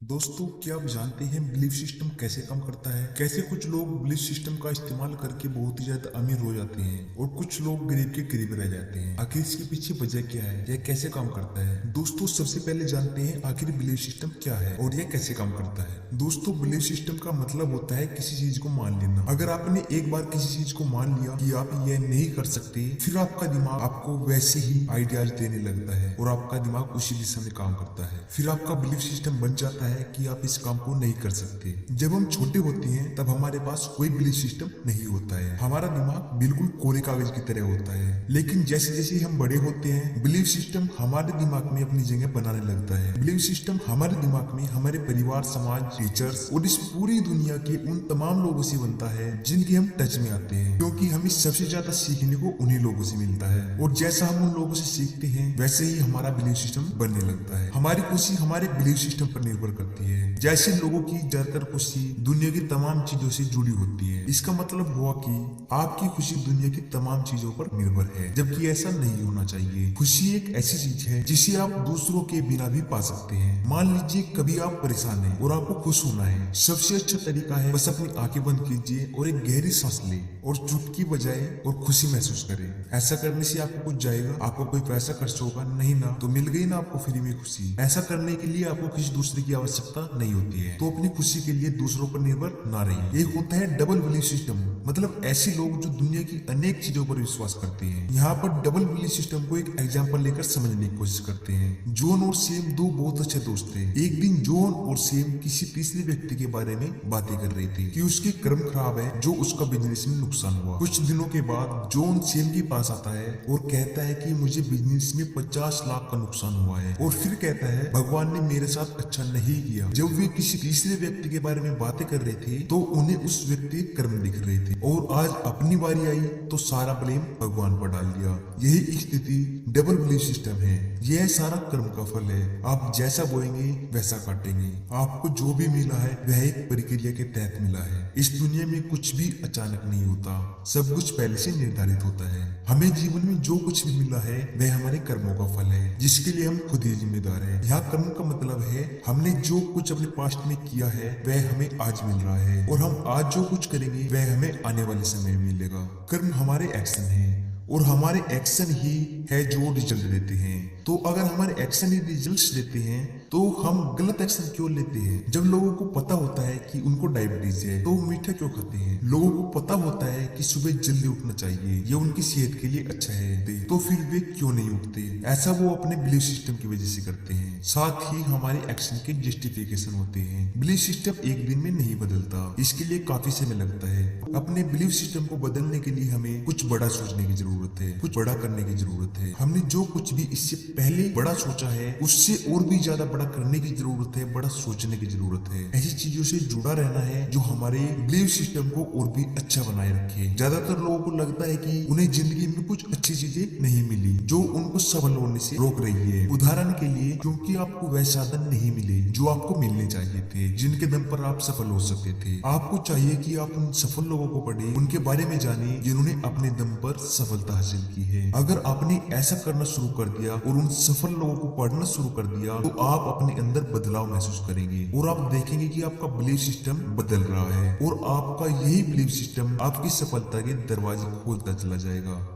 दोस्तों, क्या आप जानते हैं बिलीफ सिस्टम कैसे काम करता है? कैसे कुछ लोग बिलीफ सिस्टम का इस्तेमाल करके बहुत ही ज्यादा अमीर हो जाते हैं और कुछ लोग गरीब के करीब रह जाते हैं। आखिर इसके पीछे वजह क्या है? यह कैसे काम करता है? दोस्तों, सबसे पहले जानते हैं आखिर बिलीफ सिस्टम क्या है और यह कैसे काम करता है। दोस्तों, बिलीफ सिस्टम का मतलब होता है किसी चीज को मान लेना। अगर आपने एक बार किसी चीज को मान लिया कि आप यह नहीं कर सकते, फिर आपका दिमाग आपको वैसे ही आइडियाज देने लगता है और आपका दिमाग उसी दिशा में काम करता है। फिर आपका बिलीफ सिस्टम बन जाता है कि आप इस काम को नहीं कर सकते। जब हम छोटे होते हैं तब हमारे पास कोई बिलीफ सिस्टम नहीं होता है। हमारा दिमाग बिल्कुल कोरे कागज की तरह होता है। लेकिन जैसे जैसे हम बड़े होते हैं, बिलीफ सिस्टम हमारे दिमाग में अपनी जगह बनाने लगता है। बिलीफ सिस्टम हमारे दिमाग में हमारे परिवार, समाज, टीचर्स और इस पूरी दुनिया के उन तमाम लोगों से बनता है जिनके हम टच में आते हैं, क्योंकि हमें सबसे ज्यादा सीखने को उन्हीं लोगों से मिलता है। और जैसा हम उन लोगों से सीखते हैं वैसे ही हमारा बिलीफ सिस्टम बनने लगता है। हमारी खुशी हमारे बिलीफ सिस्टम पर निर्भर करती है। जैसे लोगों की ज्यादातर खुशी दुनिया की तमाम चीजों से जुड़ी होती है। इसका मतलब हुआ कि आपकी खुशी दुनिया की तमाम चीजों पर निर्भर है, जबकि ऐसा नहीं होना चाहिए। खुशी एक ऐसी चीज है जिसे आप दूसरों के बिना भी पा सकते हैं। मान लीजिए कभी आप परेशान हैं और आपको खुश होना है। सबसे अच्छा तरीका है बस अपनी आंखें बंद कीजिए और एक गहरी सांस ले और चुटकी बजाए और खुशी महसूस करें। ऐसा करने से आपको कुछ जाएगा? आपको कोई पैसा खर्च होगा? नहीं ना। तो मिल गई ना आपको फ्री में खुशी। ऐसा करने के लिए आपको किसी दूसरे की आवश्यकता नहीं होती है। तो अपनी खुशी के लिए दूसरों पर निर्भर ना रहिए। एक होता है डबल बिलीफ सिस्टम, मतलब ऐसे लोग जो दुनिया की अनेक चीजों पर विश्वास करते हैं। यहाँ पर डबल बिलीफ सिस्टम को एक एग्जांपल लेकर समझने की कोशिश करते हैं। जॉन और सेम दो बहुत अच्छे दोस्त थे। एक दिन जॉन और सेम किसी तीसरे व्यक्ति के बारे में बातें कर रहे थे कि उसके कर्म खराब है, जो उसका बिजनेस में नुकसान हुआ। कुछ दिनों के बाद जॉन सेम के पास आता है और कहता है कि मुझे बिजनेस में 50 लाख का नुकसान हुआ है। और फिर कहता है भगवान ने मेरे साथ अच्छा नहीं किया। जब वे किसी तीसरे व्यक्ति के बारे में बातें कर रहे थे तो उन्हें उस व्यक्ति के कर्म दिख रहे थे और आज अपनी बारी आई तो सारा ब्लेम भगवान पर डाल दिया। यही स्थिति डबल बिलीफ सिस्टम है। यह सारा कर्म का फल है। आप जैसा बोएंगे वैसा काटेंगे। आपको जो भी मिला है वह एक प्रक्रिया के तहत मिला है। इस दुनिया में कुछ भी अचानक नहीं होता, सब कुछ पहले से निर्धारित होता है। हमें जीवन में जो कुछ भी मिला है वह हमारे कर्मों का फल है, जिसके लिए हम खुद ही जिम्मेदार हैं। यहाँ कर्म का मतलब है हमने जो कुछ अपने पास्ट में किया है वह हमें आज मिल रहा है और हम आज जो कुछ करेंगे वह हमें आने वाले समय में मिलेगा। कर्म हमारे एक्शन है और हमारे एक्शन ही है जो रिजल्ट देते हैं। तो अगर हमारे एक्शन ही रिजल्ट्स देते हैं तो हम गलत एक्शन क्यों लेते हैं? जब लोगों को पता होता है कि उनको डायबिटीज है तो वो मीठा क्यों खाते हैं? लोगों को पता होता है कि सुबह जल्दी उठना चाहिए, ये उनकी सेहत के लिए अच्छा है, तो फिर वे क्यों नहीं उठते? ऐसा वो अपने बिलीफ सिस्टम की वजह से करते हैं। साथ ही हमारे एक्शन के जस्टिफिकेशन होते हैं। बिलीफ सिस्टम एक दिन में नहीं बदलता, इसके लिए काफी समय लगता है। अपने बिलीफ सिस्टम को बदलने के लिए हमें कुछ बड़ा सोचने की जरूरत है, कुछ बड़ा करने की जरूरत है। हमने जो कुछ भी इससे पहले बड़ा सोचा है उससे और भी ज्यादा बड़ा करने की जरूरत है, बड़ा सोचने की जरूरत है। ऐसी चीजों से जुड़ा रहना है जो हमारे बिलीफ सिस्टम को और भी अच्छा बनाए रखे। ज्यादातर लोगों को लगता है कि उन्हें जिंदगी में कुछ अच्छी चीजें नहीं मिली जो उनको सफल होने से रोक रही है। उदाहरण के लिए, क्योंकि आपको वह साधन नहीं मिले जो आपको मिलने चाहिए थे, जिनके दम पर आप सफल हो सकते थे। आपको चाहिए कि आप उन सफल लोगों को पढ़े, उनके बारे में जाने जिन्होंने अपने दम पर सफलता हासिल की है। अगर आपने ऐसा करना शुरू कर दिया और उन सफल लोगों को पढ़ना शुरू कर दिया तो आप अपने अंदर बदलाव महसूस करेंगे और आप देखेंगे कि आपका बिलीफ सिस्टम बदल रहा है और आपका यही बिलीफ सिस्टम आपकी सफलता के दरवाजे खोलता चला जाएगा।